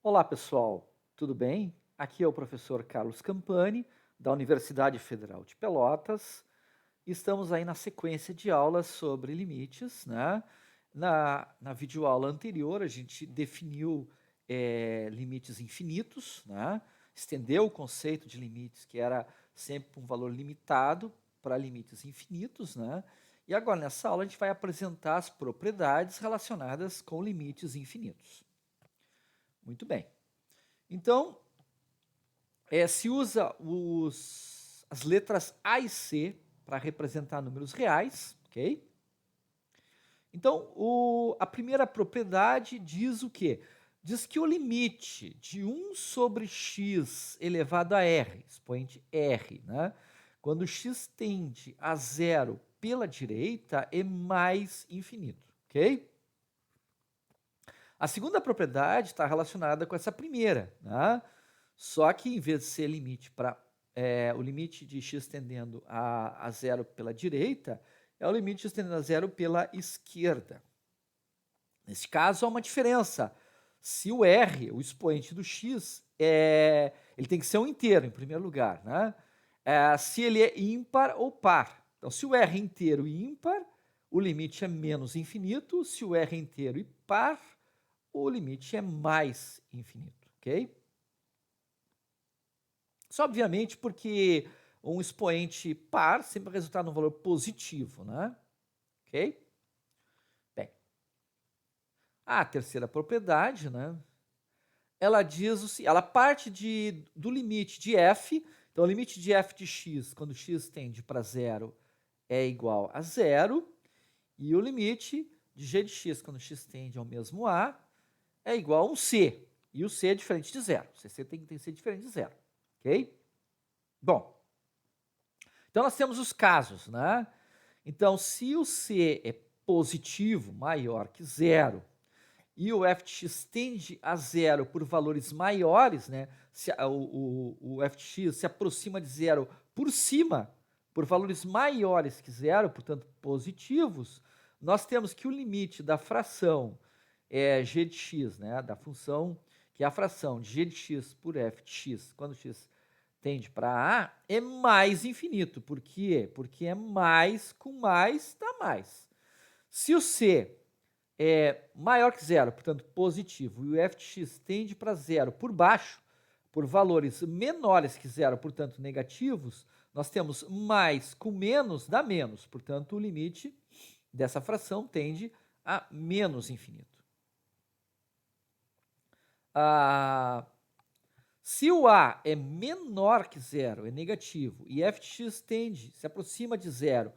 Olá, pessoal, tudo bem? Aqui é o professor Carlos Campani, da Universidade Federal de Pelotas. Estamos aí na sequência de aulas sobre limites, né? Na videoaula anterior, a gente definiu limites infinitos, né? Estendeu o conceito de limites, que era sempre um valor limitado, para limites infinitos, né? E agora, nessa aula, a gente vai apresentar as propriedades relacionadas com limites infinitos. Muito bem. Então, se usa as letras A e C para representar números reais, ok? Então, a primeira propriedade diz o quê? Diz que o limite de 1 sobre x elevado a r, expoente r, né? Quando x tende a zero pela direita, é mais infinito, ok? A segunda propriedade está relacionada com essa primeira, né? Só que em vez de ser limite para o limite de x tendendo a zero pela direita, é o limite de x tendendo a zero pela esquerda. Nesse caso, há uma diferença. Se o r, o expoente do x, ele tem que ser um inteiro, em primeiro lugar, né? Se ele é ímpar ou par. Então, se o r é inteiro e ímpar, o limite é menos infinito. Se o r é inteiro e par, o limite é mais infinito, ok? Isso, obviamente, porque um expoente par sempre vai resultar num valor positivo, né? Ok? Bem, a terceira propriedade, né? Ela diz ela parte do limite de f. Então, o limite de f de x, quando x tende para zero, é igual a zero. E o limite de g de x, quando x tende ao mesmo a, é igual a um c. E o c é diferente de zero. O c tem que ser diferente de zero. Ok? Bom, então nós temos os casos, né? Então, se o c é positivo, maior que zero, e o f de x tende a zero por valores maiores, né? Se o f de x se aproxima de zero por cima, por valores maiores que zero, portanto positivos, nós temos que o limite da fração g de x, né? Da função que é a fração de g de x por f de x, quando x tende para A, é mais infinito. Por quê? Porque é mais com mais dá mais. Se o C é maior que zero, portanto positivo, e o f de x tende para zero por baixo, por valores menores que zero, portanto negativos, nós temos mais com menos dá menos. Portanto, o limite dessa fração tende a menos infinito. Se o a é menor que zero, é negativo, e f de x se aproxima de zero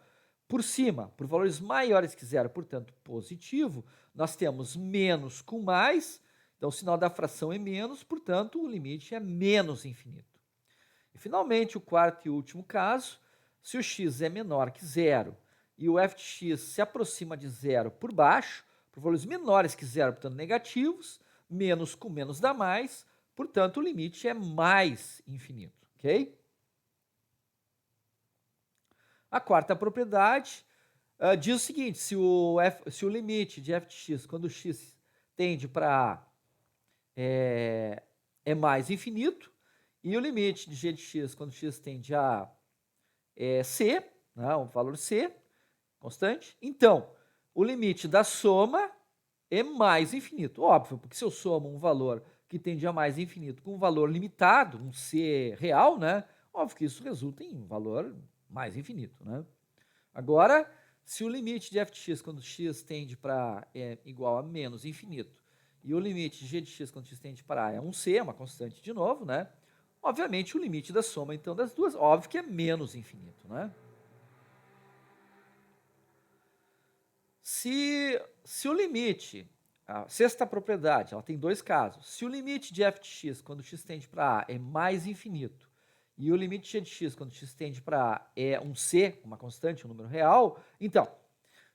por cima, por valores maiores que zero, portanto positivo, nós temos menos com mais, então o sinal da fração é menos, portanto o limite é menos infinito. E finalmente, o quarto e último caso, se o x é menor que zero e o f de x se aproxima de zero por baixo, por valores menores que zero, portanto negativos, menos com menos dá mais, portanto, o limite é mais infinito, ok? A quarta propriedade diz o seguinte: se o limite de f de x, quando x tende para A, é mais infinito, e o limite de g de x, quando x tende a c, né, o valor c, constante, então, o limite da soma é mais infinito. Óbvio, porque se eu somo um valor que tende a mais infinito com um valor limitado, um c real, né? Óbvio que isso resulta em um valor mais infinito, né? Agora, se o limite de f de x quando x tende para igual a menos infinito, e o limite de g de x quando x tende para a é um c, uma constante de novo, né? Obviamente, o limite da soma, então, das duas, óbvio que é menos infinito, né? Se o limite, a sexta propriedade, ela tem dois casos. Se o limite de f de x, quando x tende para A, é mais infinito, e o limite de g de x, quando x tende para A, é um c, uma constante, um número real, então,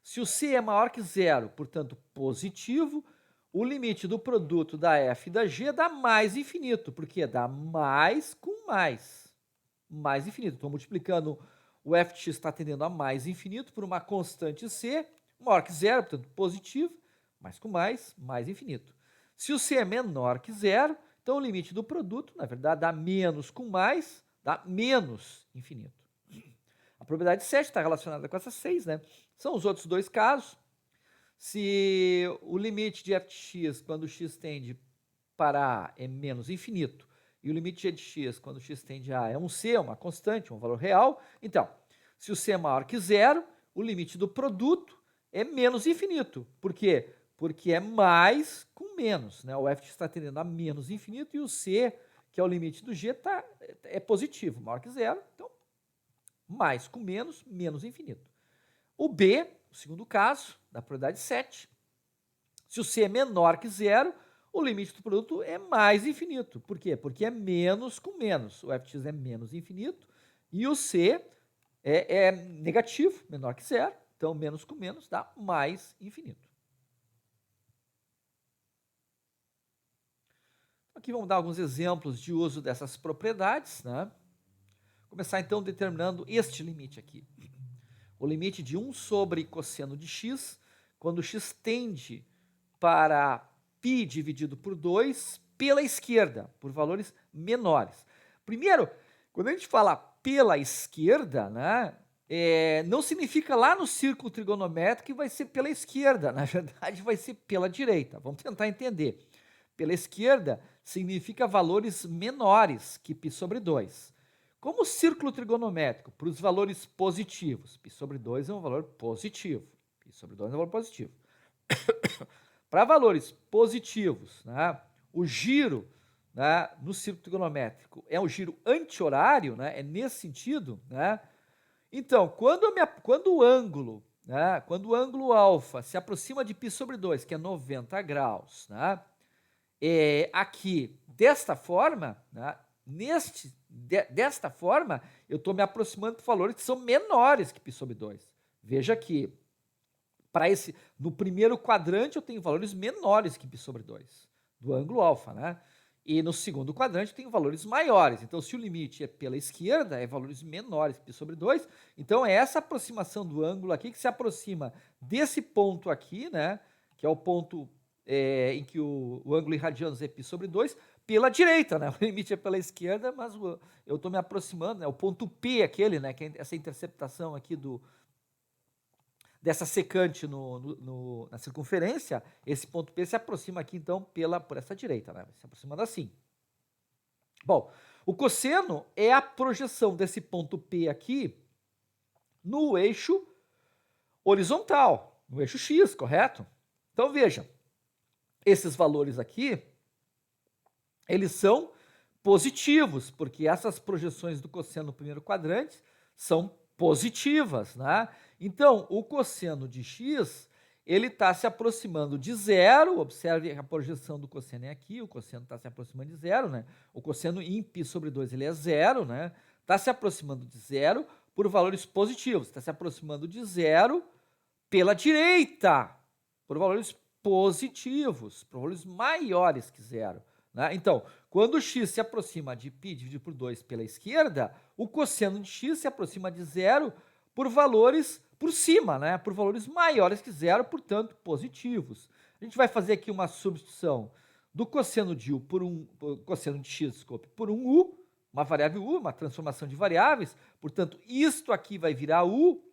se o c é maior que zero, portanto positivo, o limite do produto da f e da g dá mais infinito, porque dá mais com mais infinito. Estou multiplicando o f de x está tendendo a mais infinito por uma constante c, maior que zero, portanto positivo, mais com mais infinito. Se o C é menor que zero, então o limite do produto, na verdade, dá menos com mais, dá menos infinito. A propriedade 7 está relacionada com essa 6, né? São os outros dois casos. Se o limite de f de x, quando x tende para A, é menos infinito, e o limite de x, quando x tende a A, é um C, uma constante, um valor real, então, se o C é maior que zero, o limite do produto é menos infinito. Por quê? Porque é mais com menos, né? O f está tendendo a menos infinito e o C, que é o limite do g, é positivo, maior que zero, então mais com menos, menos infinito. O B, o segundo caso, da propriedade 7, se o C é menor que zero, o limite do produto é mais infinito. Por quê? Porque é menos com menos. O f de x é menos infinito e o C é negativo, menor que zero. Então, menos com menos dá mais infinito. Aqui vamos dar alguns exemplos de uso dessas propriedades, né? Começar então determinando este limite aqui. O limite de 1 sobre cosseno de x, quando x tende para π dividido por 2 pela esquerda, por valores menores. Primeiro, quando a gente fala pela esquerda, né, não significa lá no círculo trigonométrico que vai ser pela esquerda, na verdade vai ser pela direita. Vamos tentar entender. Pela esquerda significa valores menores que π sobre 2. Como círculo trigonométrico, para os valores positivos, π sobre 2 é um valor positivo. π sobre 2 é um valor positivo. Para valores positivos, né, o giro, né, no círculo trigonométrico é um giro anti-horário, né, é nesse sentido. Né? Então, quando o ângulo, né, quando o ângulo alfa se aproxima de π sobre 2, que é 90 graus, né, aqui, desta forma, né, desta forma, eu estou me aproximando de valores que são menores que π sobre 2. Veja que no primeiro quadrante eu tenho valores menores que π sobre 2, do ângulo alfa, né? E no segundo quadrante eu tenho valores maiores. Então, se o limite é pela esquerda, é valores menores que π sobre 2. Então, é essa aproximação do ângulo aqui que se aproxima desse ponto aqui, né? Que é o ponto em que o ângulo irradiando é π sobre 2, pela direita, né? O limite é pela esquerda, mas eu estou me aproximando, né? O ponto P aquele, né? Que é essa interceptação aqui dessa secante na circunferência, esse ponto P se aproxima aqui, então, por essa direita, né? Se aproximando assim. Bom, o cosseno é a projeção desse ponto P aqui no eixo horizontal, no eixo X, correto? Então, veja, esses valores aqui, eles são positivos, porque essas projeções do cosseno no primeiro quadrante são positivas, né? Então, o cosseno de x, ele está se aproximando de zero. Observe a projeção do cosseno é aqui, o cosseno está se aproximando de zero, né? O cosseno em π sobre 2, ele é zero, né? Está se aproximando de zero por valores positivos, está se aproximando de zero pela direita, por valores positivos, por valores maiores que zero. Né? Então, quando o x se aproxima de π dividido por 2 pela esquerda, o cosseno de x se aproxima de zero por valores por cima, né? Por valores maiores que zero, portanto, positivos. A gente vai fazer aqui uma substituição do cosseno de u cosseno de x, desculpe, por um u, uma variável u, uma transformação de variáveis, portanto, isto aqui vai virar u,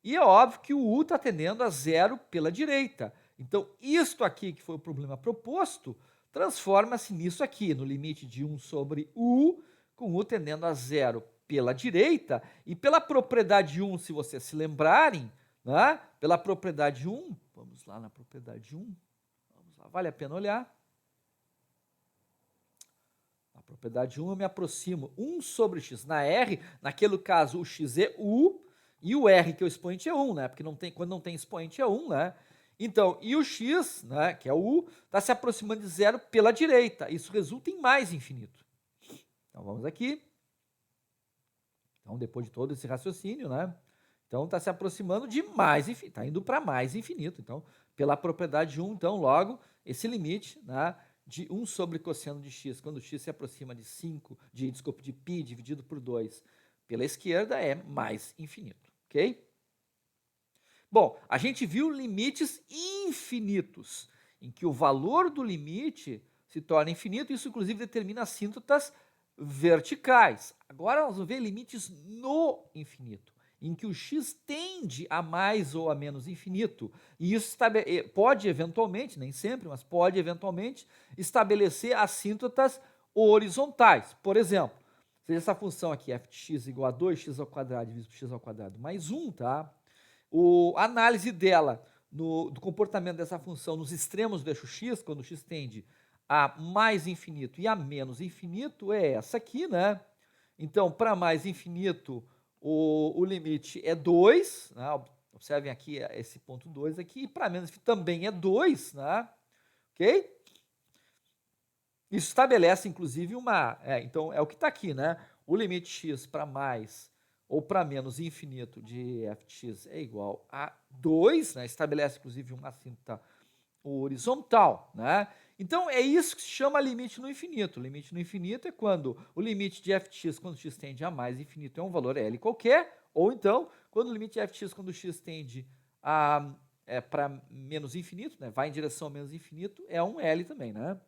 e é óbvio que o u está tendendo a zero pela direita. Então, isto aqui, que foi o problema proposto, transforma-se nisso aqui, no limite de 1 sobre u, com u tendendo a zero pela direita, e pela propriedade 1, se vocês se lembrarem, né? Pela propriedade 1, vamos lá na propriedade 1, vamos lá, vale a pena olhar. Na propriedade 1 eu me aproximo 1 sobre x. Na R, naquele caso, o x é u, e o R, que é o expoente, é 1, né? Porque quando não tem expoente é 1, né? Então, e o x, né, que é o u, está se aproximando de zero pela direita. Isso resulta em mais infinito. Então, vamos aqui. Então, depois de todo esse raciocínio, né? Então, está se aproximando de mais infinito, está indo para mais infinito. Então, pela propriedade 1, então, logo, esse limite, né, de 1 sobre cosseno de x, quando x se aproxima de de π dividido por 2 pela esquerda, é mais infinito, ok? Bom, a gente viu limites infinitos. em que o valor do limite se torna infinito, isso inclusive determina assíntotas verticais. Agora nós vamos ver limites no infinito, em que o x tende a mais ou a menos infinito, e isso pode eventualmente, nem sempre, mas pode eventualmente estabelecer assíntotas horizontais. Por exemplo, seja essa função aqui, f de x igual a 2x ao quadrado dividido por x ao quadrado mais 1, tá? A análise dela, do comportamento dessa função nos extremos do eixo x, quando o x tende a mais infinito e a menos infinito, é essa aqui, né? Então, para mais infinito, o limite é 2, né? Observem aqui esse ponto 2 aqui, e para menos infinito também é 2, né? Ok? Isso estabelece, inclusive, então, é o que está aqui, né? O limite x para mais ou para menos infinito de f de x é igual a 2, né? Estabelece, inclusive, uma assíntota horizontal, né? Então, é isso que se chama limite no infinito. O limite no infinito é quando o limite de f de x, quando x tende a mais infinito, é um valor L qualquer, ou então, quando o limite de f de x, quando x tende para menos infinito, né? Vai em direção a menos infinito, é um L também, né?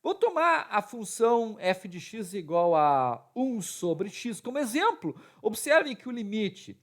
Vou tomar a função f de x igual a 1 sobre x como exemplo. Observem que o limite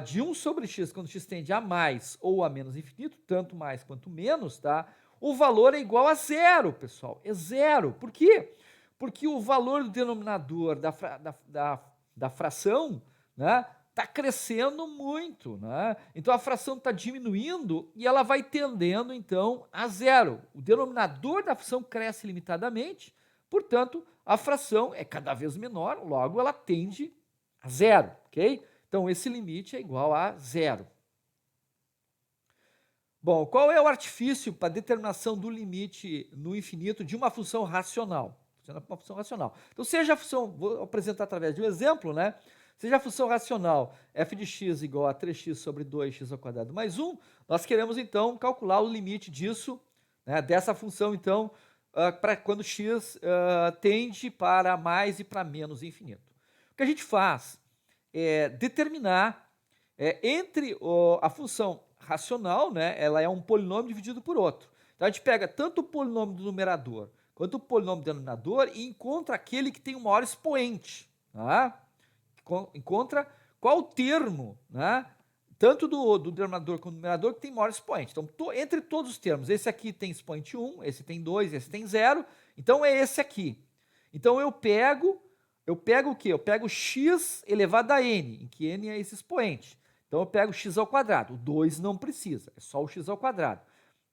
de 1 sobre x, quando x tende a mais ou a menos infinito, tanto mais quanto menos, tá? O valor é igual a zero, pessoal. É zero. Por quê? Porque o valor do denominador da fração, né, está crescendo muito, né? Então a fração está diminuindo e ela vai tendendo então a zero. O denominador da fração cresce limitadamente, portanto a fração é cada vez menor, logo ela tende a zero, ok? Então esse limite é igual a zero. Bom, qual é o artifício para determinação do limite no infinito de uma função racional? Uma função racional. Então seja a função, vou apresentar através de um exemplo, né? Seja a função racional f de x igual a 3x sobre 2x ao quadrado mais 1, nós queremos então calcular o limite disso, né, dessa função então, para quando x tende para mais e para menos infinito. O que a gente faz é determinar entre a função racional, né, ela é um polinômio dividido por outro. Então a gente pega tanto o polinômio do numerador quanto o polinômio do denominador e encontra aquele que tem o maior expoente, tá? Encontra qual o termo, né, tanto do denominador quanto do numerador, que tem maior expoente. Então, entre todos os termos, esse aqui tem expoente 1, esse tem 2, esse tem 0, então é esse aqui. Então eu pego o quê? Eu pego x elevado a n, em que n é esse expoente. Então eu pego x ao quadrado. O 2 não precisa, é só o x ao quadrado.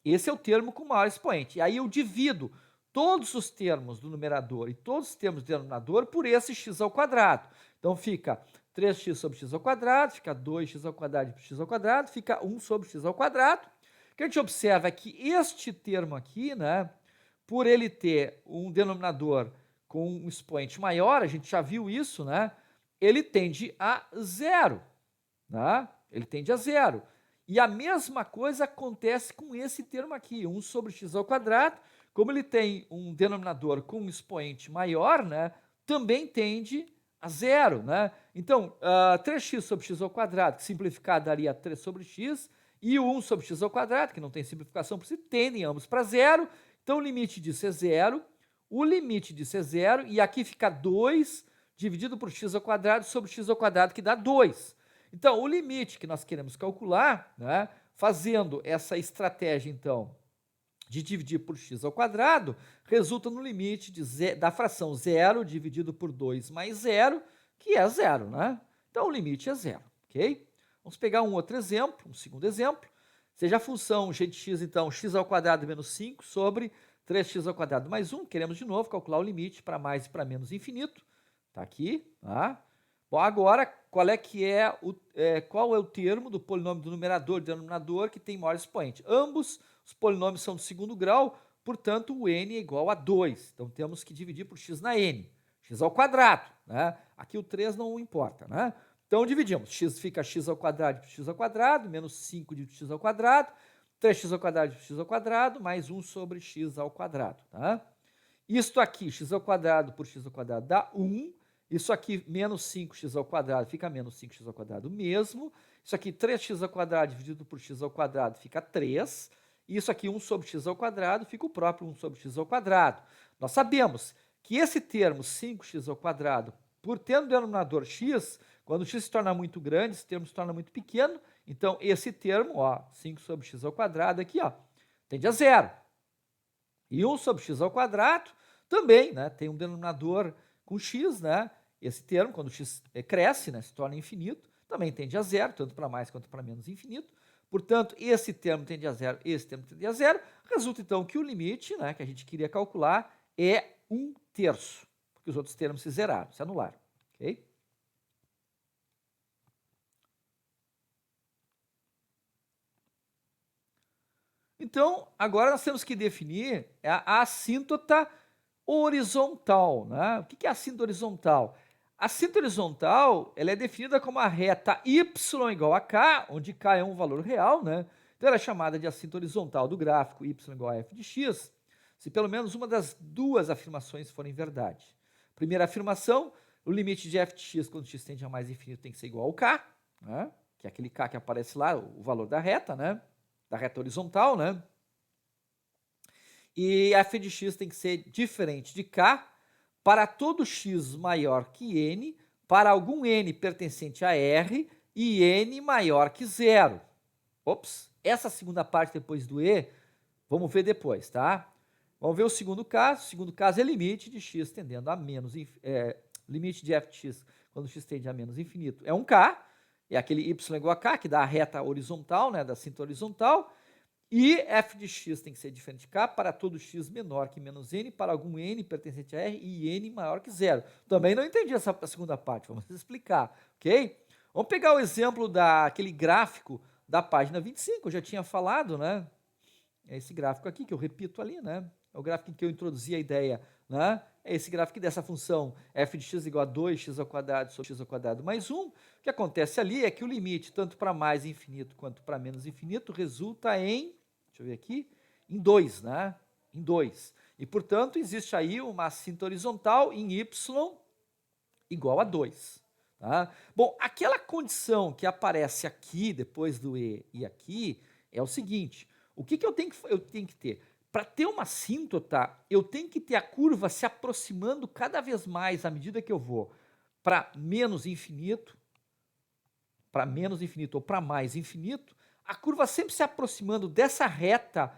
Esse é o termo com maior expoente. E aí eu divido todos os termos do numerador e todos os termos do denominador por esse x ao quadrado. Então fica 3x sobre x ao quadrado, fica 2x ao quadrado por x ao quadrado, fica 1 sobre x ao quadrado. O que a gente observa é que este termo aqui, né, por ele ter um denominador com um expoente maior, a gente já viu isso, né, ele tende a zero. Né? Ele tende a zero. E a mesma coisa acontece com esse termo aqui, 1 sobre x ao quadrado. Como ele tem um denominador com um expoente maior, né, também tende a zero. Né? Então, 3x sobre x ao quadrado, que simplificar daria 3 sobre x, e o 1 sobre x ao quadrado, que não tem simplificação por si, tendem ambos para zero. Então, o limite disso é zero, o limite disso é zero, e aqui fica 2 dividido por x ao quadrado sobre x ao quadrado, que dá 2. Então, o limite que nós queremos calcular, né, fazendo essa estratégia, então, de dividir por x ao quadrado, resulta no limite da fração 0 dividido por 2 mais 0, que é 0, né? Então, o limite é 0, ok? Vamos pegar um outro exemplo, um segundo exemplo. Seja a função g de x, então, x ao quadrado menos 5 sobre 3x ao quadrado mais 1. Queremos, de novo, calcular o limite para mais e para menos infinito. Está aqui, tá? Bom, agora, qual é o termo do polinômio do numerador e do denominador que tem maior expoente? Ambos os polinômios são do segundo grau, portanto, o n é igual a 2. Então, temos que dividir por x na n. X ao quadrado, né? Aqui o 3 não importa, né? Então, dividimos. X fica x ao quadrado por x ao quadrado, menos 5 de x ao quadrado, 3x ao quadrado por x ao quadrado, mais 1 sobre x ao quadrado, tá? Isto aqui, x ao quadrado por x ao quadrado dá 1. Isso aqui, menos 5x ao quadrado, fica menos 5x ao quadrado mesmo. Isso aqui, 3x ao quadrado dividido por x ao quadrado, fica 3. isso aqui 1 sobre x ao quadrado fica o próprio 1 sobre x ao quadrado. Nós sabemos que esse termo 5x ao quadrado, por ter no denominador x, quando x se torna muito grande, esse termo se torna muito pequeno, então esse termo, ó, 5 sobre x ao quadrado aqui, ó, tende a zero. E 1 sobre x ao quadrado também, né, tem um denominador com x, né, esse termo, quando x cresce, né, se torna infinito, também tende a zero, tanto para mais quanto para menos infinito. Portanto, esse termo tende a zero, esse termo tende a zero. Resulta, então, que o limite, né, que a gente queria calcular é 1/3, porque os outros termos se zeraram, se anularam. Ok? Então, agora nós temos que definir a assíntota horizontal. Né? O que é a assíntota horizontal? A assíntota horizontal ela é definida como a reta y igual a k, onde k é um valor real, né? Então ela é chamada de assíntota horizontal do gráfico y igual a f de x, se pelo menos uma das duas afirmações forem verdade. Primeira afirmação, o limite de f de x quando x tende a mais infinito tem que ser igual ao k, né? Que é aquele k que aparece lá, o valor da reta, né? Da reta horizontal, né? E f de x tem que ser diferente de k para todo x maior que n, para algum n pertencente a R e n maior que zero. Ops, essa segunda parte depois do e, vamos ver depois, tá? Vamos ver o segundo caso. O segundo caso é limite de x tendendo a menos, limite de f de x quando x tende a menos infinito. É um k, é aquele y igual a k, que dá a reta horizontal, né, da cinta horizontal. E f de x tem que ser diferente de k para todo x menor que menos n, para algum n pertencente a R e n maior que zero. Também não entendi essa segunda parte, vamos explicar, ok? Vamos pegar o exemplo daquele gráfico da página 25, eu já tinha falado, né? É esse gráfico aqui que eu repito ali, né? É o gráfico em que eu introduzi a ideia, né? É esse gráfico dessa função f de x igual a 2x ao quadrado sobre x ao quadrado mais 1. O que acontece ali é que o limite, tanto para mais infinito quanto para menos infinito, resulta em, deixa eu ver aqui, em 2, né? Em 2. E, portanto, existe aí uma assíntota horizontal em y igual a 2. Tá? Bom, aquela condição que aparece aqui, depois do e aqui, é o seguinte, o que eu tenho que ter? Para ter uma assíntota, eu tenho que ter a curva se aproximando cada vez mais à medida que eu vou para menos infinito ou para mais infinito, a curva sempre se aproximando dessa reta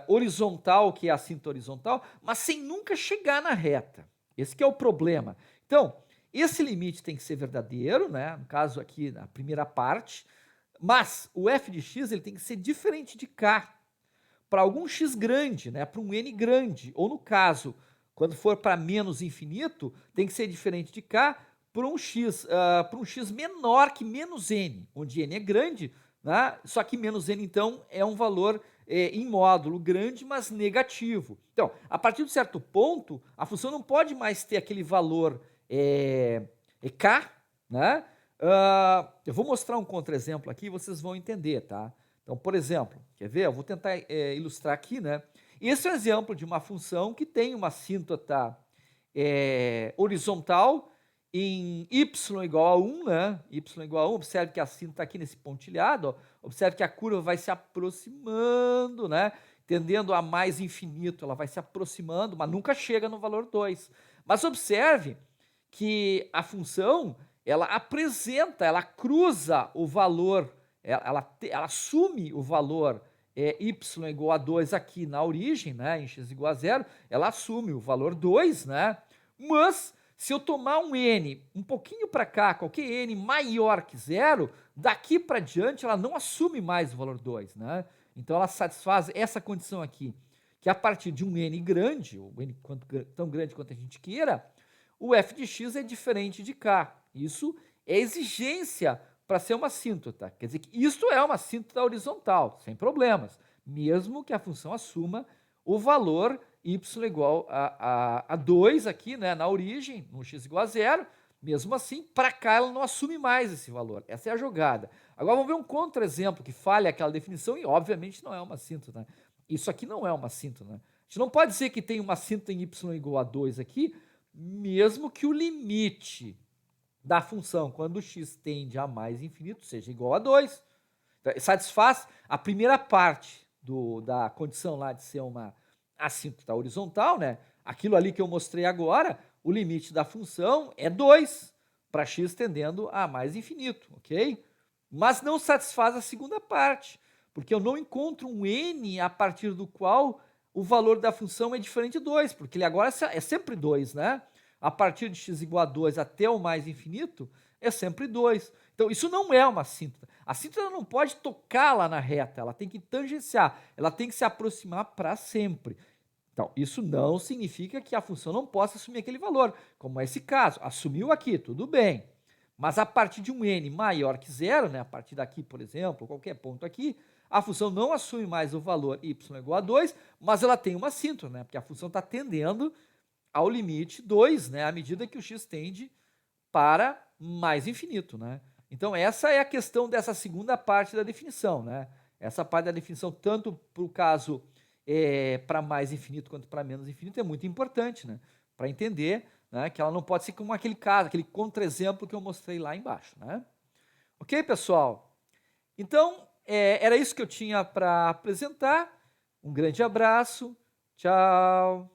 horizontal, que é a assíntota horizontal, mas sem nunca chegar na reta. Esse que é o problema. Então, esse limite tem que ser verdadeiro, né? No caso aqui, na primeira parte, mas o f de x ele tem que ser diferente de k para algum x grande, né? Para um n grande, ou no caso, quando for para menos infinito, tem que ser diferente de k para um x menor que menos n, onde n é grande, né? Só que menos n, então, é um valor em módulo grande, mas negativo. Então, a partir de certo ponto, a função não pode mais ter aquele valor k, né? Eu vou mostrar um contra-exemplo aqui e vocês vão entender, tá? Então, por exemplo, quer ver? Eu vou tentar ilustrar aqui, né? Esse é um exemplo de uma função que tem uma assíntota horizontal em y igual a 1, né? Y igual a 1, observe que a assíntota está aqui nesse pontilhado, ó. Observe que a curva vai se aproximando, né? Tendendo a mais infinito, ela vai se aproximando, mas nunca chega no valor 2. Mas observe que a função, ela apresenta, ela cruza o valor, ela assume o valor y igual a 2 aqui na origem, né, em x igual a 0, ela assume o valor 2, né, mas se eu tomar um n um pouquinho para cá, qualquer n maior que 0, daqui para diante ela não assume mais o valor 2, né, então ela satisfaz essa condição aqui, que a partir de um n grande, ou n tão grande quanto a gente queira, o f de x é diferente de k. Isso é exigência para ser uma assíntota. Quer dizer que isto é uma assíntota horizontal, sem problemas, mesmo que a função assuma o valor y igual a 2 aqui, né, na origem, no x igual a 0, mesmo assim, para cá ela não assume mais esse valor. Essa é a jogada. Agora vamos ver um contra-exemplo que falha aquela definição e, obviamente, não é uma assíntota. Né? Isso aqui não é uma assíntota. Né? A gente não pode dizer que tem uma assíntota em y igual a 2 aqui, mesmo que o limite da função, quando x tende a mais infinito, seja igual a 2. Então, satisfaz a primeira parte da condição lá de ser uma assíntota horizontal, né? Aquilo ali que eu mostrei agora, o limite da função é 2 para x tendendo a mais infinito, ok? Mas não satisfaz a segunda parte, porque eu não encontro um n a partir do qual o valor da função é diferente de 2, porque ele agora é sempre 2, né? A partir de x igual a 2 até o mais infinito, é sempre 2. Então, isso não é uma assíntota. A assíntota não pode tocar lá na reta, ela tem que tangenciar, ela tem que se aproximar para sempre. Então, isso não significa que a função não possa assumir aquele valor, como é esse caso. Assumiu aqui, tudo bem. Mas a partir de um n maior que zero, né, a partir daqui, por exemplo, qualquer ponto aqui, a função não assume mais o valor y igual a 2, mas ela tem uma assíntota, né, porque a função está tendendo ao limite 2, né, à medida que o x tende para mais infinito, né? Então, essa é a questão dessa segunda parte da definição, né? Essa parte da definição, tanto para o caso para mais infinito quanto para menos infinito, é muito importante, né? Para entender, né, que ela não pode ser como aquele caso, aquele contra-exemplo que eu mostrei lá embaixo, né? Ok, pessoal? Então, era isso que eu tinha para apresentar. Um grande abraço. Tchau.